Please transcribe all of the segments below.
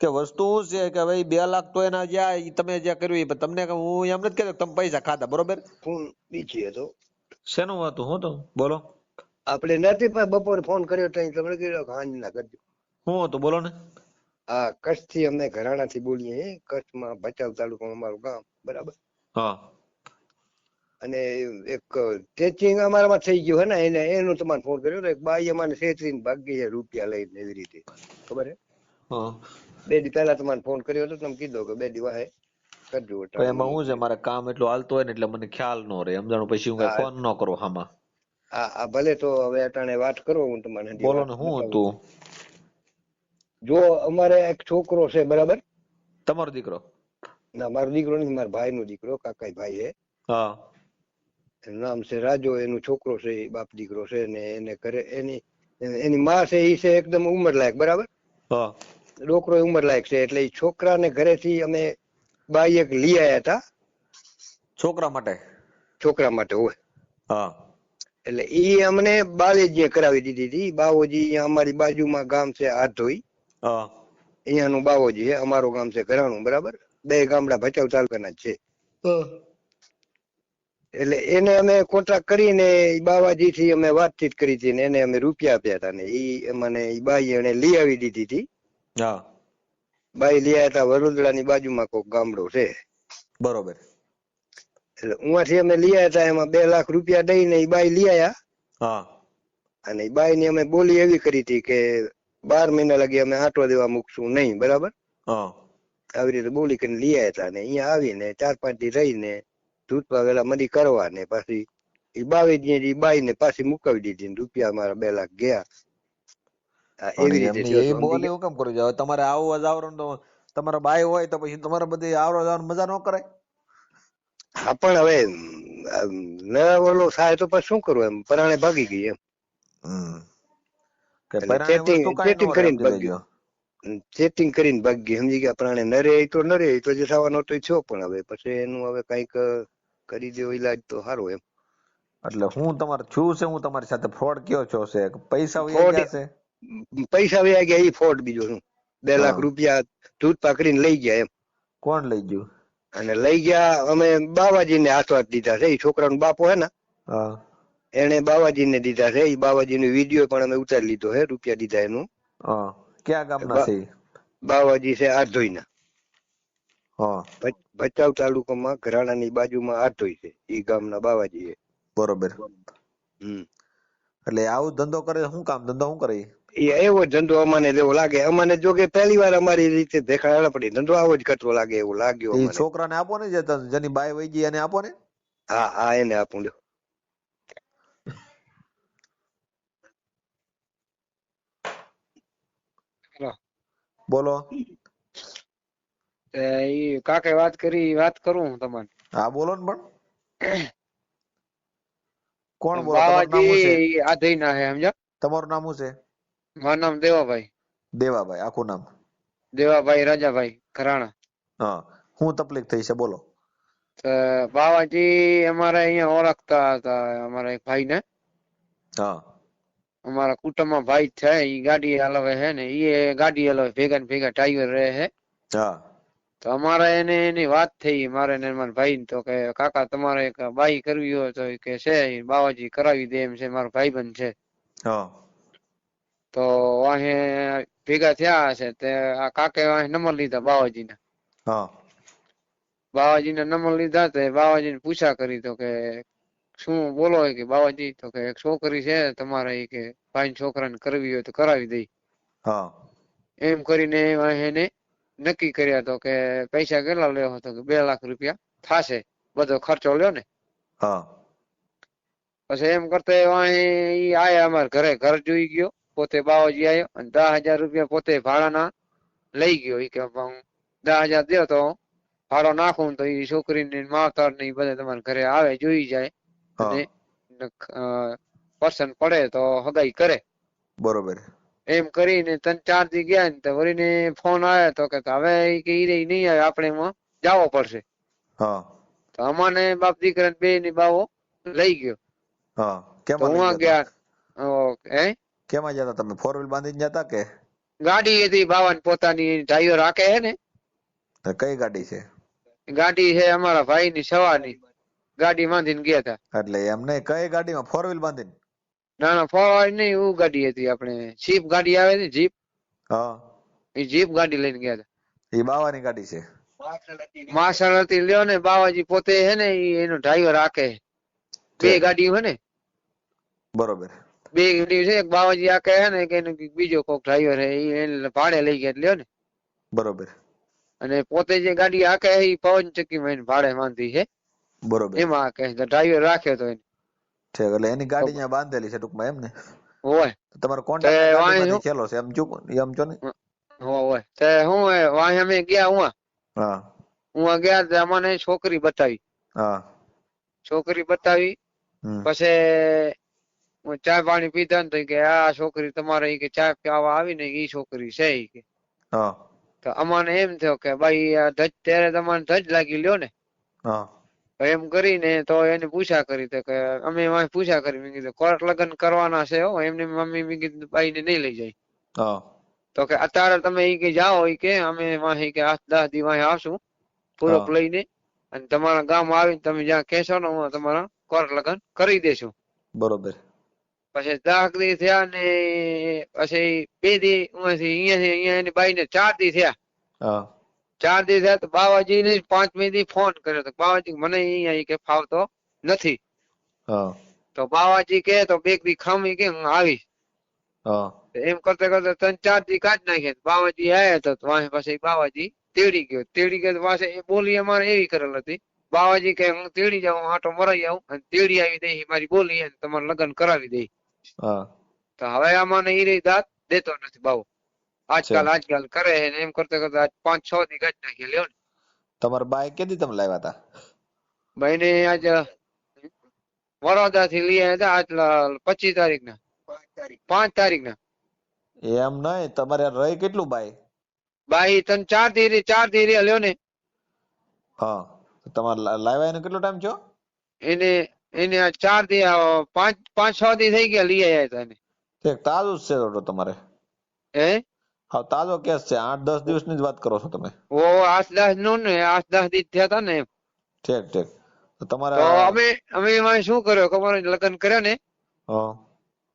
કે વસ્તુ શું છે કે ભાઈ 2 લાખ તો એના જ્યાં તમે જ્યાં કર્યું એ તમને હું એમ નથી કહેતો કે તમે પૈસા ખાધા, બરોબર? ફોન બીજી હતો શેનું હતું? હું તો બોલો, આપણે નથી પણ બપોરે ફોન કર્યો તો તમને કીધું કે હાંજ ના કરજો. શું હતું બોલો ને. હા, કચ્છ થી અમે ઘરાણા થી બોલીએ, કચ્છમાં ભચાઉ તાલુકામાં અમારું ગામ, બરાબર. હા અને એક ટેચિંગ અમારામાં થઈ ગયું હે ને, એને એનું તમારે ફોન કર્યો તો એક બાઈ અમારે છેતરીને ભાગી છે રૂપિયા લઈને, એવી રીતે ખબર હે. હા 2 દી પહેલા તમારે ફોન કર્યો હતો, તમે કીધો કે 2 દી વાહે કરજો તો એમાં અટાણે. શું છે, મારે કામ એટલું હાલતું હોય ને એટલે મને ખ્યાલ ન રહે, સમજાણું? પછી હું કઈ હા ફોન ન કરું હામાં. હા, ભલે તો હવે અટાણે વાત કરો, હું તમને હજી બોલો વાત ને, શું બતાવું. હતું? જો અમારે એક છોકરો છે, બરાબર. તમારો દીકરો? ના, મારો દીકરો નથી, મારા ભાઈ નો દીકરો, કાકા ભાઈ છે. હા એનું નામ છે રાજો, એનું છોકરો છે, બાપ દીકરો છે ને એને ઘરે એની માં છે એ છે એકદમ ઉંમર લાયક, બરાબર. હા છોકરો ઉંમર લાયક છે, એટલે એ છોકરાને ઘરેથી અમે બાઈ એક લઈ આયા હતા. છોકરા માટે? છોકરા માટે હોય. હા એટલે ઈ અમને બાળેજીએ કરાવી દીધી હતી. બાવોજી અહીંયા અમારી બાજુમાં ગામ છે આધોઈ, હા અહીંયાનું બાવોજી છે, અમારું ગામ છે ઘરાણું, બરાબર. 2 ગામડા ભચાઉ તાલુકાના જ છે. એટલે એને અમે કોન્ટ્રાક્ટ કરીને બાવાજી થી અમે વાતચીત કરી હતી ને એને અમે રૂપિયા આપ્યા હતા ને ઈ મને ઈ બાઈ એને લઈ આવી દીધી હતી. હા બાઈ લઈ આવ્યા હતા, વડોદરાની બાજુમાં કોઈક ગામડો છે. બરોબર. એટલે ઉયાથી અમે લઈ આવ્યા હતા, એમાં 2 લાખ રૂપિયા દઈને ઈ બાઈ લઈ આવ્યા. હા અને ઈ બાઈ ની અમે બોલી એવી કરી હતી કે 12 મહિના લગી અમે આંટો દેવા મૂકશું નહીં, બરાબર. હા આવી રીતે બોલી કરીને લઈ આવ્યા હતા ને અહીંયા આવીને 4-5 દી રહીને ધૂતવા વેલા મરી કરવા ને પાછી ઈ 22 દી બાઈ ને પાછી મુકાવી દીધી ને રૂપિયા અમારા 2 લાખ ગયા. પણ એવી રીતે એમની થયો એ તો સમજી બોલે એવું કેમ કરું? હવે તમારે આવું જાવરણ તો તમારા બાઈ હોય તો પછી તમારે બધી આવવા જવાનું મજા ન કરાય? ગયા. હા, પણ હવે ન ઓલો થાય તો પછી શું કરવું, એમ પરાણે ભાગી ગઈ એમ. કે એટલે પરાણે વસ્તુ કાંઈ ન રહે, સમજી લેજો. ચેટિંગ કરીને ભાગી ગઈ, સમજી ગયા. પ્રાણે ન રે તો ન રે, તો જે થવાનો તો થયો, પણ હવે પછી એનું હવે કઈક કરી દેવો ઈલાજ તો સારું એમ. એટલે હું તમારે છું છે, હું તમારી સાથે ફ્રોડ કયો છો? છે પૈસા વયા ફ્રોડ ગયા છે? પૈસા વયા ગયા એ ફ્રોડ, બીજો શું. 2 લાખ હા રૂપિયા ધૂત પાકડીને લઈ ગયા એમ. કોણ લઈ ગયું? અને લઈ ગયા અમે બાવાજીને હાથમાં દીધા છે. એ છોકરાનો બાપો હે ને, હા એને બાવાજીને દીધા છે. એ બાવાજીનો વિડીયો પણ અમે ઉતારી લીધો છે, રૂપિયા દીધા એનું. હા ક્યાં ગામના છે? બાવાજી છે આધોઈના, હા ભચાઉ તાલુકામાં ઘરાણાની બાજુમાં આધોઈ છે, એ ગામના બાવાજી છે. બરોબર. હમ એટલે આવું ધંધો કરે, શું કામ ધંધો શું કરે? એ એવો ધંધો અમને એવો લાગે. અમને જો કે પહેલી વાર અમારી રીતે દેખાડા પડી, ધંધો આવો જ કરતો લાગે, એવું લાગ્યું એ અમને. છોકરાને આપો ને, જેની બાઈ વહી ગઈ એને આપો ને. હા હા, એને આપું લ્યો. બોલો. એ કાકે વાત કરી, વાત કરું હું તમને? હા બોલો ને. પણ કોણ બોલો? તમારું નામ શું છે? બાવાજી આધઈ ના હે, સમજ્યા? તમારું નામ શું છે? મારું નામ દેવાભાઈ. દેવાભાઈ, આખું નામ? દેવાભાઈ રાજાભાઈ ઘરાણા. હા, શું તકલીફ થઈ છે બોલો? બાવાજી અમારે અહીંયા ઓળખતા હતા અમારા એક ભાઈ ને. હા અમારા કુટુંબમાં ભાઈ છે, ઈ ગાડી હલાવે છે ને, ઈ ગાડી હલાવે, ભેગા ને ભેગા ડ્રાઈવર રહે છે. હા તો અમારે એને એની વાત થઈ, મારે ને મારા ભાઈ તો કે કાકા તમારે એક બાઈ કરવી હોય તો કે છે, બાવાજી કરાવી દે એમ છે, મારો ભાઈબંધ છે. હા તો વાહે ભેગા થયા હશે તે આ કાકે વાહે નંબર લીધા બાવાજીને. હા બાવાજીને નંબર લીધા તો બાવાજીને પૂછા કરી તો કે શું બોલો કે બાવાજી? તો કે એક છોકરી છે તમારે, કે ભાઈ છોકરાને કરવી હોય તો કરાવી દઈ. હા એમ કરીને એને નક્કી કર્યા તો કે પૈસા કેટલા લેવો? તો કે 2 લાખ રૂપિયા થાશે, બધો ખર્ચો લ્યો ને. હા પછી એમ કરતા ઈ આયા અમારા ઘરે, ઘર જોઈ ગયો પોતે બાવાજી આવ્યો અને 10,000 રૂપિયા પોતે ભાડાના લઈ ગયો. ઈ કે 10,000 દો તો ભાડો નાખું, તો એ છોકરીને માવતર ને બધા તમારા ઘરે આવે, જોઈ જાય અને પસંદ પડે તો હગાઈ કરે. બરોબર. એમ કરીને 3-4 દી ગયા ને તો વળીને ફોન આવ્યો તો કે હવે કે ઈ નહીં આવે, આપણે એમાં જવો પડશે. હા તો અમાને બાપ દીકરા બે ની બાવો લઈ ગયો. હા તો કેમાં લઈ હું ગયા હતા? ગયા કેમાં જતા તમે? 4 વ્હીલ બાંધીને જતા કે? ગાડી હતી બાવાની પોતાની ડ્રાઈવર રાખે છે ને. તો કઈ ગાડી છે? ગાડી છે અમારા ભાઈ ની સવારની. ગાડી માંધીને ગયા હતા. એટલે એમ નહીં, કઈ ગાડીમાં? 4 વ્હીલ બાંધીને? ના ના ફોર નહીં, એવું ગાડી હતી આપણે જીપ ગાડી આવે ને જીપ, હા, એ જીપ ગાડી લઈને ગયા હતા. એ બાવાની ગાડી છે. માર્શલ હતી લ્યો ને, બાવાજી પોતે છે ને એનો ડ્રાઈવર રાખે. બે ગાડીઓ છે ને, બરોબર. બે ગાડીઓ છે. એક બાવાજી આકે છે ને, કે એનો બીજો કોક ડ્રાઈવર છે એને ભાડે લઈ ગયા લ્યો ને. બરોબર. અને પોતે જે ગાડી આકે એ પવન ચક્કીમાં એને ભાડે માંધી છે. બરોબર. એમાં આકે ડ્રાઈવર રાખ્યો તો એને. ઠીક, એટલે એની ગાડી ત્યાં બાંધેલી છે ટૂંકમાં એમ ને? હોય તમારો તે કોન્ટેક્ટ વાંહે ગાડીમાંથી થયેલો છે એમ છો ને? હોય તે હું વાંહે અમે ગયા હું હા ગયા તો અમને છોકરી બતાવી. હા. છોકરી બતાવી હમ. પછી હું ચા પાણી પીધા ને તો કે આ છોકરી તમારે ઈ કે ચા પીવા આવી ને ઈ છોકરી છે ઈ કે. હા તો અમાને એમ થયો કે ભાઈ આ ધજ ત્યારે તમારે ધજ લાગી લ્યો ને. હા તો એમ કરીને તો એને પૂછા કરી તો કે અમે વાંહે પૂછા કરી. મેં કીધું કોર્ટ લગ્ન કરવાના છે હો, એમને મમ્મી મેં કીધું બાઈ ને નહીં લઈ જાય. હા તો કે અત્યારે તમે ઈ કે જાઓ ઈ કે અમે વાંહે કે 8-10 દી વાંહે આવશું પૂરક હા. લઈને, અને તમારા ગામ આવીને તમે જ્યાં કહેશો ને હું તમારા કોર્ટ લગ્ન કરી દેશું. બરોબર. પછી 10 દી થયા ને પછી 2 દી અહીંયા એની બાઈ ને 4 દી થયા. હા 4 દી થયા તો બાવાજી ને 5મી દી ફોન કર્યો તો બાવાજી મને અહીંયા ઈ કે ફાવતો નથી. હા તો બાવાજી કે તો 2 દી ખામી કે હું આવીશ. હા એમ કરતા કરતા 3-4 દી કાઢ નાખ્યા. બાવાજી આયા તો વાંહે પછી બાવાજી તેડી ગયો તો પાછા એ બોલી અમારે એવી કરેલ હતી. બાવાજી કે હું તેડી જાઉં, આટો મરાઈ આવું અને તેડી આવી દઈ મારી બોલી અને તમારે લગ્ન કરાવી દઈ. હા. તો હવે આમાં ઈ રહી દાંત દેતો નથી બાવો. આજકાલ કરે છે ને એમ કરતા કરતા 5-6 દી કાઢ નાખ્યા લ્યો ને. તમારા બાઈક કેદી તમે લાવ્યા હતા? ભાઈ ને આજ વડોદરા થી લઈ આવ્યા હતા આજ 25 તારીખના 5 તારીખના. એમ નહીં, તમારે રહી કેટલું બાઈ? બાઈ 4 દી લ્યો ને. હા, તમારે લાવ્યા એને કેટલો ટાઈમ થયો? એને આ 4 દી 5-6 દી થઈ ગયા લઈ આવ્યા હતા એને. ઠીક, તાજું જ છે તો તમારે? હે હા, તાજો કેસ છે. 8-10 દિવસની જ વાત કરો છો તમે? ઓ 8-10 નું ને 8-10 દી થયા હતા ને એમ. ઠીક ઠીક. તો તો તમારા અમે એમાં શું કર્યો ખબર હોય? લગ્ન કર્યા ને હા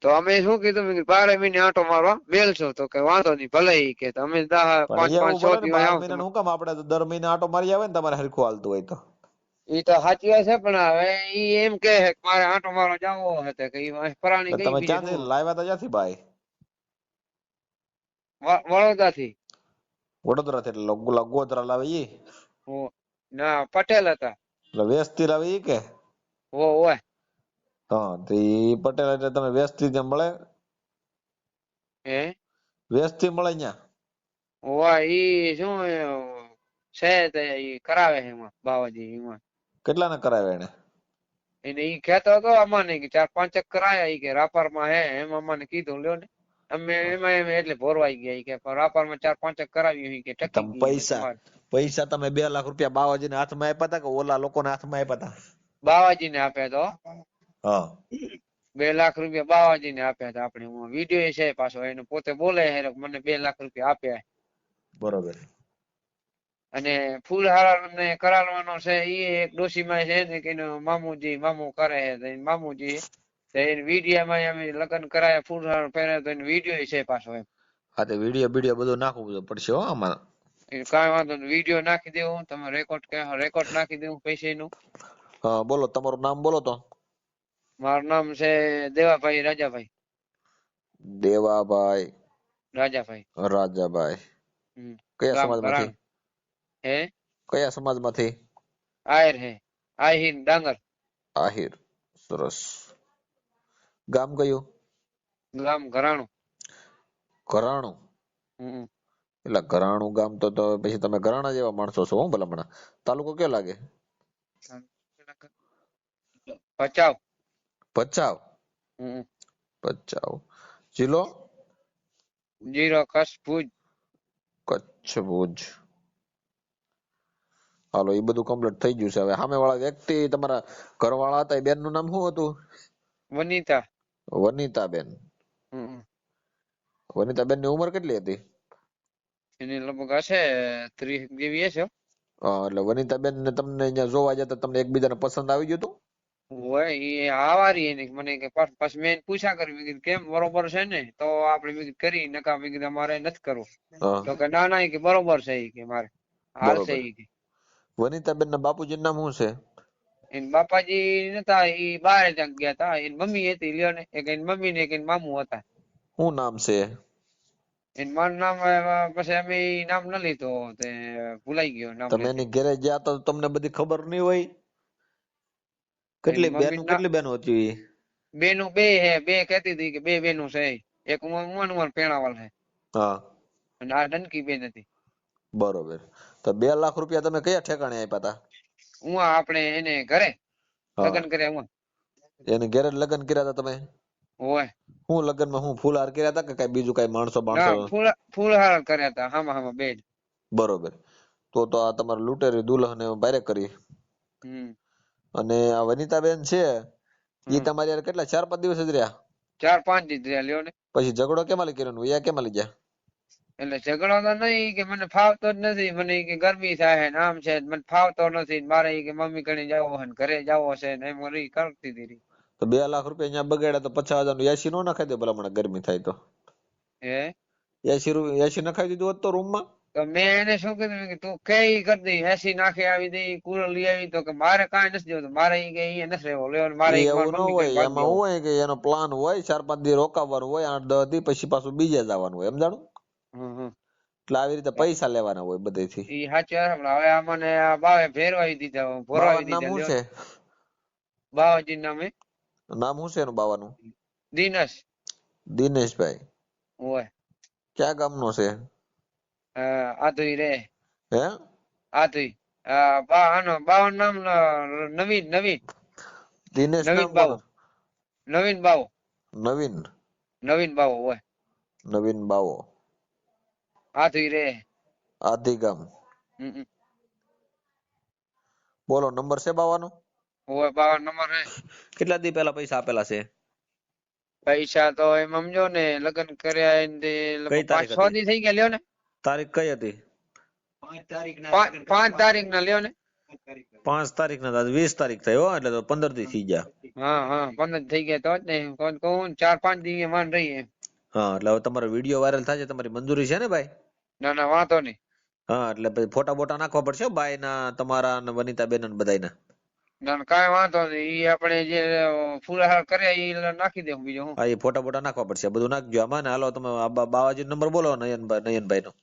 તો અમે શું કીધું, મેં કીધું 12 મહિને આંટો મારવા મેલશો. તો કે વાંધો નહીં ભલે ઈ કે અમે 5-5-6 પણ એવું બોલે ને, દિવસ 12 આવું. મહિના શું કામ? આપણે તો દર મહિને આટો મારી આવે ને, તમારે હરખું હાલતું હોય તો. ઈ તો સાચી વાત છે, પણ હવે ઈ એમ કે છે કે મારે આંટો મારવા જવો હતો કે ઈ પરાણી તો ગઈ તમે બીજું ક્યાંથી શું. લાવ્યા હતા? ક્યાંથી બાઈ? વડોદરા થી. વડોદરા થી? એટલે ગોધરા લાવે ઈ? ના પટેલ હતા. એટલે વેસ્ટથી લાવે ઈ કે? હોય હા, તો ઈ પટેલ એટલે તમે વેસ્ટથી ત્યાં મળે? હે વેસ્ટથી મળે અહીંયા? હોય ઈ શું છે તે ઈ કરાવે છે એમાં બાવાજી એમાં. કેટલાને કરાવ્યા એને? એને ઈ કહેતો હતો અમાને કે 4-5 કરાયા ઈ કે રાપર માં હે એમ અમને કીધું લ્યો ને. અમે એમ એટલે ભોરવાઈ ગયા ઈ કે રાપર માં 4-5 કરાવ્યું ઈ કે ટકી તમે ગઈ. પૈસા તમે 2 લાખ રૂપિયા બાવાજીને હાથમાં આપ્યા હતા કે ઓલા લોકોના હાથમાં આપ્યા હતા? બાવાજી ને આપ્યા તો. હા 2 લાખ રૂપિયા બાવાજી ને આપ્યા હતા. આપણે વિડીયો છે પાછો, એને પોતે બોલે છે મને 2 લાખ રૂપિયા આપ્યા. બરોબર. અને ફૂલહાર ને કરાવવાનો છે ઈ એક ડોશીમાં છે ને કે મામુ કરે છે મામુજી. તો એને વિડીયામાં અમે લગ્ન કરાયા ફૂલહાર પહેર્યા તો એનો વિડીયો છે પાછો એમ. હા, તો વિડીયો બધું નાખવું પડશે હો આમાં. કાંઈ વાંધો નહીં, વિડીયો નાખી દેવું તમે. રેકોર્ડ નાખી દેવું પૈસાનું. હા, બોલો તમારું નામ બોલો તો. મારું નામ છે દેવાભાઈ રાજાભાઈ. દેવાભાઈ રાજાભાઈ. કયા ગામ સમાજમાંથી? હે કયા સમાજમાંથી? આહિર હે આહિર ડાંગર. આહિર. સરસ. ગામ કયું? ગામ ઘરાણું. ઘરાણું? એટલે ઘરાણું ગામ તો પછી તમે ઘરાણા જેવા માણસો છો હું ભલામણા. તાલુકો કયો લાગે? ભચાઉ. ભચાઉ? ભચાઉ. જિલ્લો? કચ્છ ભુજ. કચ્છ ભુજ. હાલો, એ બધું કમ્પ્લીટ થઈ ગયું છે. હવે સામે વાળા વ્યક્તિ તમારા ઘરવાળા હતા, એ બેન નું નામ શું હતું? વનિતા. વનિતાબેન. વનિતાબેન ની ઉંમર કેટલી હતી? એની લગભગ હશે 30 જેવી હશે. એટલે વનિતાબેન ને તમને અહીંયા જોવા જતા તમને એકબીજાને પસંદ આવી ગયું હતું? હોય એ આવારી એની મને કે પછી મેં એને પૂછ્યા કરી મેં કીધું કેમ બરોબર છે ને તો આપણે મેં કીધું કરી નકા મેં કીધું અમારે નથી કરવું. હા, તો કે ના ના ઈ કે બરોબર છે ઈ કે મારે હાલશે બરોબર. ઈ કે. વનિતાબેન ના બાપુજી નામ શું છે? એન બાપાજી નતા ઈ બહાર ક્યાંક ગયા તા એની મમ્મી હતી લ્યો ને એક એની મમ્મી ને એક એની મામું હતા. શું નામ છે? એનું મારું નામ પછી અમે ઈ નામ ન લીધો તે ભૂલાઈ ગયો નામ તમે લેતે. એની ઘરે ગયા તો તમને બધી ખબર નહીં હોય? એની મમ્મી કેટલી બેનો હતી ઈ? બેનું બે હે બે કહેતી હતી કે બે બેનું છે એક ઉમર પેણાવાલ છે હા, અને આ ડનકી બેન હતી. બરોબર. તો 2 લાખ રૂપિયા તમે કયા ઠેકાણે આપ્યા હતા? હું આપણે એને ઘરે હા, લગ્ન કર્યા હું એની ઘરે જ લગ્ન કર્યા હતા તમે? હોય. હું લગ્નમાં હું ફૂલહાર કર્યા હતા કે કઈ બીજું કઈ માણસો બાણસો? ના ફૂલ હાર કર્યા હતા હામાં હામાં બે જ. બરોબર. તો આ તમારે લૂંટેરી દુલ્હને બારે કરી. હમ અને આ વનિતાબેન છે ઈ હમ. તમારી હારે કેટલા 4-5 દિવસ જ રહ્યા? 4-5 દી થયા લ્યો ને. પછી ઝઘડો કેમાં લઈ કર્યો? વયા કેમાં લઈ ગયા? એટલે ઝઘડો તો નહીં કે મને ફાવતો જ નથી મને ઈ કે ગરમી થાય ને આમ છે મને ફાવતો નથી ને મારે ઈ કે મમ્મી કને જવો છે ને ઘરે જવો છે ને એમ ઓલી કરતી હતી. તો 2 લાખ રૂપિયા અહીંયા બગાડ્યા તો 50,000 નું એસી નો નખાઈ દે ભલામણ ગરમી થાય તો? હે એસી નખાઈ દીધું હોત તો રૂમમાં? તો મેં એને શું કીધું મેં કીધું તું કઈ કરી દઈ એસી નાખી આવી દઈ કુલર લઈ આવી તો કે મારે કાંઈ નથી જોતું મારે ઈ કે અહીંયા નથી રહેવો લેવો ને મારે ઈ કે એવું મારી ન મમ્મી કને હોય, ભાગી એમાં જવું. હોય કે એનો પ્લાન હોય 4-5 દી રોકાવાનું હોય, 8-10 દી પછી પાછું બીજે જવાનું હોય, એમ જાણું? હમ. એટલે આવી રીતે પૈસા લેવાના હોય બધેથી. ઈ સાચી વાત છે. હવે આમને આ બાવે ફેરવાવી દીધા ભોરવાવી બાવાનું નામ દીધા શું લ્યો છે? ને. બાવાજી નામે નામ શું છે એનું બાવાનું? દિનેશ દિનેશભાઈ. હોય. ક્યાં ગામનો છે? આધુઈ રે હે? આધુઈ આનો બાવાનું નામ નવીન નવીન દિનેશ નવીન નામ બાવો કોનું? નવીન બાવો નવીન. નવીન બાવો હોય નવીન બાવો. આધુઈ રે. આધી ગામ. હમ. બોલો નંબર છે બાવાનો? હોય બાવા નંબર હે. કેટલા દી પહેલા પૈસા આપેલા છે? પૈસા તો એમ સમજો ને લગ્ન કર્યા એને તે કઈ તારીખ 5-6 હતી? દી થઈ ગયા લ્યો ને. તારીખ કઈ હતી? 5 તારીખ ના લ્યો ને. 5 તારીખ ના 20 તારીખ થઈ હો, એટલે તો 15 દી થઈ ગયા. હા 15 થઈ ગયા તો જ ને કહું 4-5 દી માન રહી એમ. હા, એટલે હવે તમારો વિડીયો વાયરલ થાય છે, તમારી મંજૂરી છે ને ભાઈ? ના ના વાંધો નહીં. હા, એટલે પછી ફોટા બોટા નાખવા પડશે બાઈ ના, તમારા ને વનિતાબેન ને બધાયના. ના ના કાંઈ વાંધો નહીં ઈ આપણે જે ફૂલહાર કર્યા ઈ નાખી દેવું બીજું હું. હા, એ ફોટા બોટા નાખવા પડશે, બધું નાખજો આમાં ને. હાલો તમે બાવાજી નંબર બોલો નયનભાઈ નો.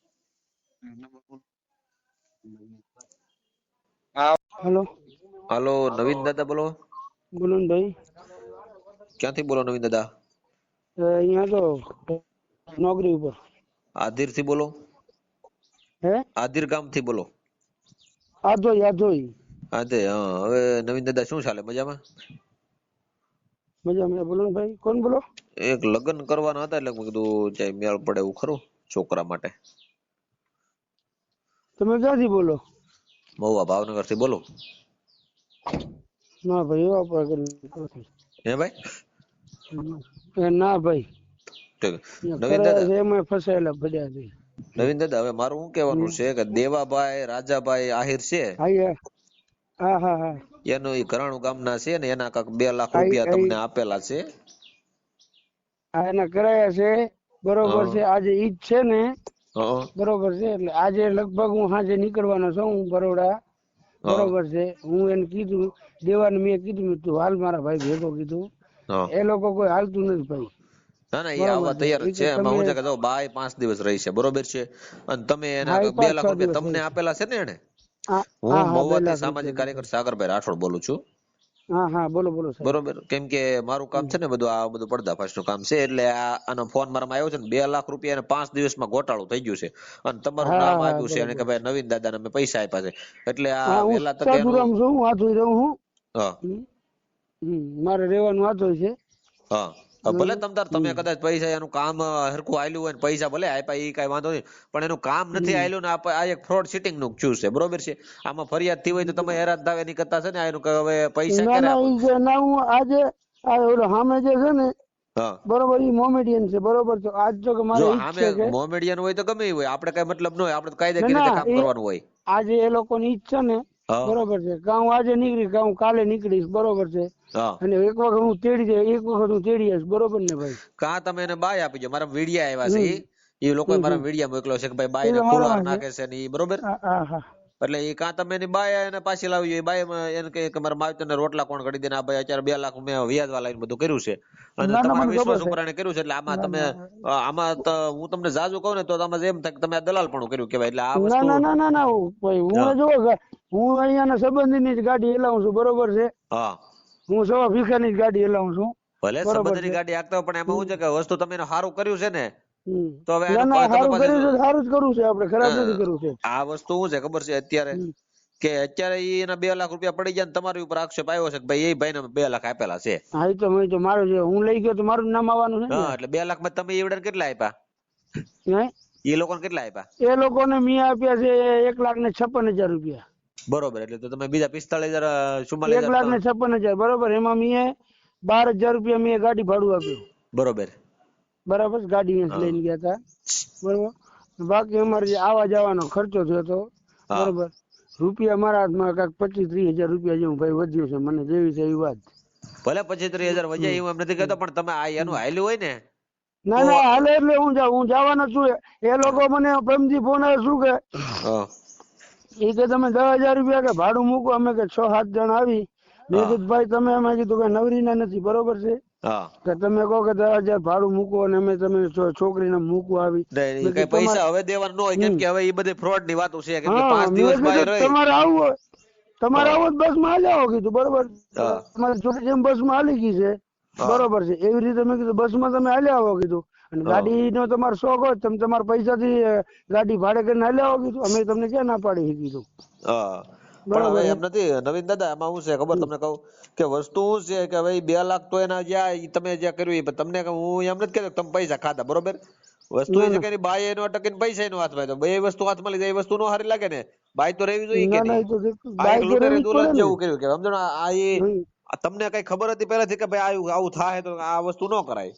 હેલો હાલો નવીન દાદા બોલો. બોલો ને ભાઈ. ક્યાંથી બોલો નવીન દાદા? અહીંયા તો નોકરી ઉપર. આધીર થી બોલો? હે આધીર ગામ થી બોલો? આધોઈ આધે. હા, હવે નવીન દાદા શું ચાલે? મજામાં? મજામાં. બોલો ને ભાઈ. કોણ બોલો? એક લગ્ન કરવાના હતા એટલે મેં કીધું ચાઈ મેળ પડે એવું ખરું છોકરા માટે. તમે ક્યાંથી બોલો? મહુવા ભાવનગર થી બોલો. ના ભાઈ એવા પર હે ભાઈ? ના ભાઈ ઠીક. અહીંયા નવીન કરાયા દાદા, છે એમાં ફસાયેલા પડ્યા છે. નવીન દાદા હવે મારું શું કહેવાનું છે કે દેવાભાઈ રાજાભાઈ આહિર છે હા એનું ઈ ઘરાણું ગામના છે ને, એના કાક 2 લાખ આઈ- રૂપિયા આઈ- તમને આપેલા છે. એના કરાયા છે બરોબર છે. આજે ઈદ છે ને હં. બરોબર છે. એટલે આજે લગભગ હું સાંજે નીકળવાનો છું હું બરોડા. બરોબર છે. હું એને કીધું દેવાને મેં કીધું મેં તું હાલ મારા ભાઈ ભેગો કીધું. હં. એ લોકો કોઈ હાલતું નથી ભાઈ. ના ના, એ બરોબર આવવા છે. તૈયાર જ ઈ છે. કે એમાં શું છે તમે કે જો બાઈ 5 દિવસ રહી છે, બરોબર છે, અને તમે એના હા, ઈ 2 લાખ 5-6 રૂપિયા દિવસ તમને રહી છે. આપેલા છે ને એને? હા હું હા 2 મહુવાથી લાખ સામાજિક રૂપિયા. કાર્યકર સાગરભાઈ રાઠોડ બોલું છું. હા બોલો સાહેબ. બરોબર. કેમ કે મારું કામ છે ને બધું આ બધું પડદાફાશ નું કામ છે, એટલે આનો ફોન મારામાં આવ્યો છે ને 2 લાખ રૂપિયા એને 5 દિવસમાં ગોટાળું થઈ ગયું છે, અને તમારું નામ આપ્યું છે અને કે ભાઈ નવીન દાદાને અમે પૈસા આપ્યા છે, એટલે આ હું વેલા તકે સાધુરામ એનું. છું. હું હાથું રહું હું. હા મારે રહેવાનું હાથું છે. હા. ભલે તમે કદાચ પૈસા એનું કામ હરખું આયલું હોય ને પૈસા ભલે આપ્યા એ કઈ વાંધો નહીં, પણ એનું કામ નથી આયલું ને આ એક ફ્રોડ સિટિંગ નું થયું છે, બરોબર છે. આમાં ફરિયાદ થઈ હોય તો તમે હેરાન થાવ એની કરતા છે ને એનું કે હવે પૈસા ના ક્યારે ના આપો. ઈ જે ના હું આજે આ ઓલો સામે જે છે ને હા બરોબર, એ મોમેડિયન છે બરોબર. તો આજ જો કે મારે જો ઈ જ સામે છે કે મોમેડિયન હોય તો ગમે ઈ હોય, આપણે કઈ મતલબ ન હોય, આપણે તો ના કાયદાકીય રીતે ના કામ એ કરવાનું હોય. આજે એ લોકોની ઈચ્છા ને હા બરોબર છે કે હું આજે નીકળી કે હું કાલે નીકળીશ બરોબર છે. હા અને એક વખત હું તેડી જાય, એક વખત હું તેડી આવીશ બરોબર ને ભાઈ. કાં તમે એને બાય આપી દો. મારા વિડિયા આવ્યા છે હમ એ લોકોએ હમ મારા હમ વિડિયા મોકલ્યો છે કે ભાઈ એ બાય તો ને મારો ફુલાર વાંક છે. નાખે છે ને ઈ બરોબર. હા હા હા એટલે એ કાં તમે એની બાય એને પાછી લાવી એ બાય એને કહે કે મારા માવતરને રોટલા કોણ કરી દે ને આ ભાઈ અત્યારે 2 લાખ મેં વ્યાજવા લાવીને બધું કર્યું છે અને ના ના તમારા મને ખબર વિશ્વાસ છે. ઉપર એને કર્યું છે. એટલે આમાં ના તમે ના આમાં તો હું તમને જાજુ કહું ને તો તમે એમ થાય કે તમે આ દલાલપણું કર્યું કહેવાય. એટલે આ ના વસ્તુ ના ના ના ના ભાઈ, હું હા એ જોવો કે હું અહીંયાના સંબંધીની જ ગાડી હલાવું છું બરોબર છે. હા હું સવા ભીખાની જ ગાડી હલાવું છું ભલે બરોબર સંબંધની છે. ગાડી હાંકતા હોય પણ એમાં શું છે કે વસ્તુ તમે એને સારું કર્યું છે ને હમ. તો હવે ના એનું ના તમે સારું પાછું કર્યું છે, સારું જ કરવું છે આપણે, ખરાબ નથી હા, કરવું છે. આ વસ્તુ શું છે ખબર છે અત્યારે હમ. કે અત્યારે ઈ એના 2 લાખ રૂપિયા પડી ગયા ને તમારી ઉપર આક્ષેપ આવ્યો છે કે ભાઈ એ ભાઈને 2 લાખ આપેલા છે. હા એ તો મારું છે, હું લઈ ગયો તો મારું જ નામ આવવાનું છે હા એટલે 2 લાખ માં તમે એવડે કેટલા આપ્યા? ને. એ લોકોને કેટલા આપ્યા? એ લોકોને મેં આપ્યા છે 1,56,000 રૂપિયા. બરોબર. એટલે તો તમે બીજા 45,000 44,000 1,56,000 બરોબર. એમાં મેં 12,000 રૂપિયા મેં ગાડી ભાડું આપ્યું બરોબર. બરાબર. ગાડી અહીંયા હા લઈને ગયા હતા બરોબર. બાકી અમારે જે આવા જવાનો ખર્ચો થયો હતો હા બરોબર. રૂપિયા મારા હાથમાં કાંઈક 25-30,000 રૂપિયા જેવું ભાઈ વધ્યું છે, મને જેવી છે એવી વાત. ભલે 25-30,000 વજ્યા એવું એમ નથી કહેતો પણ તમે આ એનું હાલ્યું હોય ને ના તો ના હાલે એટલે હું જવાનો છું. એ લોકો મને પ્રમજી ફોન આવે શું કે હા એ કે તમે 10,000 રૂપિયા કે ભાડું મૂકો. અમે કે 6-7 જણ આવી. મેં હા કીધું ભાઈ તમે અમે કીધું કે નવરીના નથી બરોબર છે હા કે તમે કહો કે 10,000 ભાડું મૂકો અને અમે તમે છોકરીને મૂકવા આવી. નહીં, ઈ મેં કઈ કીધું પૈસા હવે દેવાના ન હોય કેમ હમ કે હવે એ બધી ફ્રોડ ની વાતો છે કેમ કે હા 5 મેં દિવસ બહાર કીધું રહી. તમારે આવવું હોય તમારે હા આવો બસ માં જાઓ કીધું બરોબર. હા તમારી છોકરી જેમ બસ માં હાલી ગઈ છે હા બરોબર છે એવી રીતે મેં કીધું બસ માં તમે હાલ્યા આવો કીધું. અને હા ગાડીનો તમારો શોખ હોય તમે તમારા પૈસાથી ગાડી ભાડે કરીને હાલ્યા આવો કીધું. અમે તમને ક્યાં ના પાડી છે કીધું હા પણ હવે બરોબર છે. એમ નથી નવીન દાદા. એમાં શું છે ખબર તમને કહું કે વસ્તુ શું છે કે હવે 2 લાખ તો એના જ્યાં તમે જ્યાં કર્યું એ તમને હું એમ નથી કહેતો કે તમે પૈસા ખાધા બરોબર. વસ્તુ એ ના છે ના કે એની બાય એનો અટકે ને પૈસા એનો હાથમાં તો બે વસ્તુ હાથમાં લીધા એ વસ્તુ નો હારી લાગે ને. બાય તો રહેવી જોઈએ કે ના ના નહીં? એ તો આ એક બાઈક તો લૂંટેરે રહેવી જ પડે દુલ્હન ને. જેવું કર્યું કે સમજો ને હમ. આ તમને કઈ ખબર હતી પહેલાથી કે ભાઈ આવું થાય તો આ વસ્તુ ન કરાય?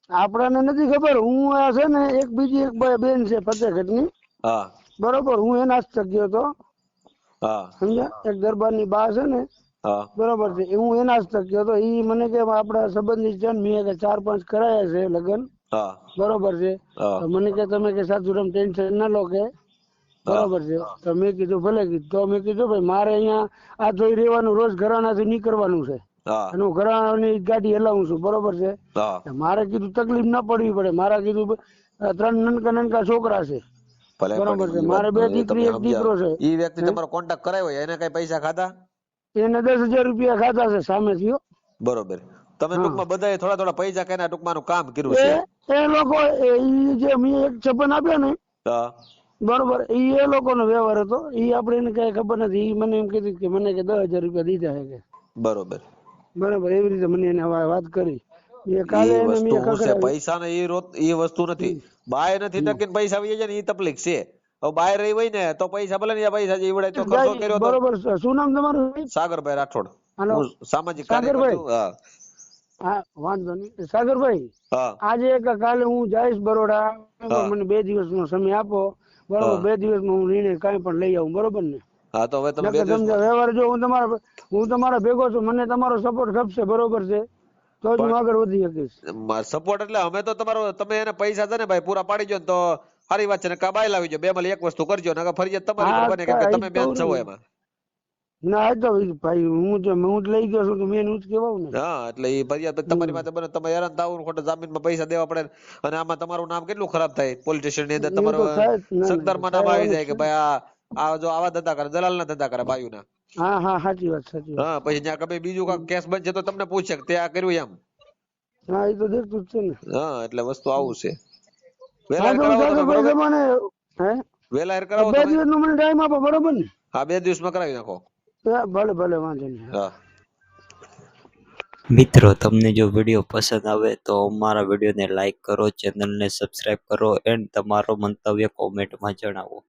આપડાને નથી ખબર. હું આ છે ને એક બીજી એક બેન છે ફતેહગઢ ની હા બરોબર. હું એના જ ગયો હતો હા સમજ્યા. એક દરબારની બા છે ને હા બરોબર છે હું એના જ ગયો હતો. ઈ મને કે આપડા સંબંધી છે ને મેં કે 4-5 કરાયા છે લગ્ન હા બરોબર છે. હા તો મને કે તમે કે સાધુરામ ટેન્શન ના લો કે હા બરોબર છે. તો મેં કીધું ભલે કીધું. તો મેં કીધું ભાઈ મારે અહીંયા આ જોઈ રહેવાનું રોજ ઘરાણાથી નીકળવાનું છે હા અને હું ઘરાણાની ગાડી હલાવું છું બરોબર છે. હા મારે કીધું તકલીફ ના પડવી પડે. મારા કીધું 3 નનકા નનકા છોકરા છે ભલે પણ બરોબર છે. ઈ વાત મારે 2 તમે દીકરી 1 સમજ્યા. દીકરો છે. ઈ વ્યક્તિ હે? તમારો કોન્ટેક્ટ કરાવ્યો એને કઈ પૈસા ખાધા? એને 10,000 રૂપિયા ખાધા છે સામેથી હો. બરોબર. તમે હા ટૂંકમાં બધાએ થોડા થોડા પૈસા કઈ ટૂંકમાં કામ કર્યું એ છે. એ લોકો ઈ જે મેં 1 આપ્યા ને હા બરોબર એ લોકોનો વ્યવહાર હતો. ઈ આપણે એને કઈ ખબર નથી. ઈ મને એમ કીધું કે મને કે 10,000 રૂપિયા દીધા છે કે બરોબર. બરોબર. એવી રીતે મને એને વાત કરી. એ કાલે એ એને વસ્તુ મેં હું છે ખખડાવી. પૈસા ને એ વસ્તુ નથી. બાય નથી ટકીને પૈસા વહી જાય ને એ તકલીફ છે. હવે બાય રહી હોય ને તો પૈસા ભલે ને પૈસા જીવડાય તો ખર્ચો જાય કર્યો તો. બરોબર. શું નામ તમારું? સાગરભાઈ રાઠોડ. હાલો હું સામાજિક કાર્યકર સાગરભાઈ. છું. હા હા વાંધો નહીં સાગરભાઈ. હા આજે કે કાલે હું જઈશ બરોડા બરોબર. હા મને 2 દિવસનો સમય આપો બરોબર. હા 2 દિવસમાં હું નિર્ણય કાંઈ પણ લઈ આવું બરોબર ને. હા તો હવે તમે 2 નકર સમજો દિવસમાં વ્યવહાર જો હું તમારા ભેગો છું. મને તમારો સપોર્ટ ખપશે બરોબર છે તો જ હું આગળ વધી શકીશ. સપોર્ટ એટલે અમે તો તમારો તમે એને પૈસા છે ને ભાઈ પૂરા પાડી જો ને તો સારી વાત છે ને કાબાઈ લાવી જો. બે માં એક વસ્તુ કરજો ને ફરિયાદ તમારી પર હા બને કેમ કે કઈ તમે બેન કહું છો ને. એમાં. ના એ તો ભાઈ હું જ લઈ ગયો છું તો મેં જ કેવાવું ને. હા એટલે એ ફરિયાદ તમારી માથે બને તમે હેરાન થાવ ખોટા જામીનમાં પૈસા દેવા પડે અને આમાં તમારું નામ કેટલું ખરાબ થાય. પોલીસ સ્ટેશન ની અંદર એ તો તમારું થાય જ. ના ના સત્તરમાં નામ આવી થવાનું જાય જ કે છે. ભાઈ આ જો આવા ધંધા કરે દલાલ ના ધંધા કરે ભાઈઓના. હા હા સાચી વાત સાચી વાત. હા પછી જ્યાં કઈ બીજું કાંઈક કેસ બનશે તો તમને પૂછશે કે તે આ કર્યું એમ. હા એ તો દેખતું જ છે ને. હા એટલે વસ્તુ આવું છે. હા વેલાયર તો કરાવો તમે સાગરભાઈ બરોબર. તમને હે વેલાયર કરાવો 2 તમે. દિવસનો મને ટાઈમ આપો બરોબર ને. હા 2 દિવસમાં કરાવી નાખો. ભલે ભલે વાંધો નહીં. હા મિત્રો તમને જો વિડીયો પસંદ આવે તો અમારા વિડીયોને લાઈક કરો, ચેનલને સબસ્ક્રાઈબ કરો એન્ડ તમારો મંતવ્ય કોમેન્ટમાં જણાવો.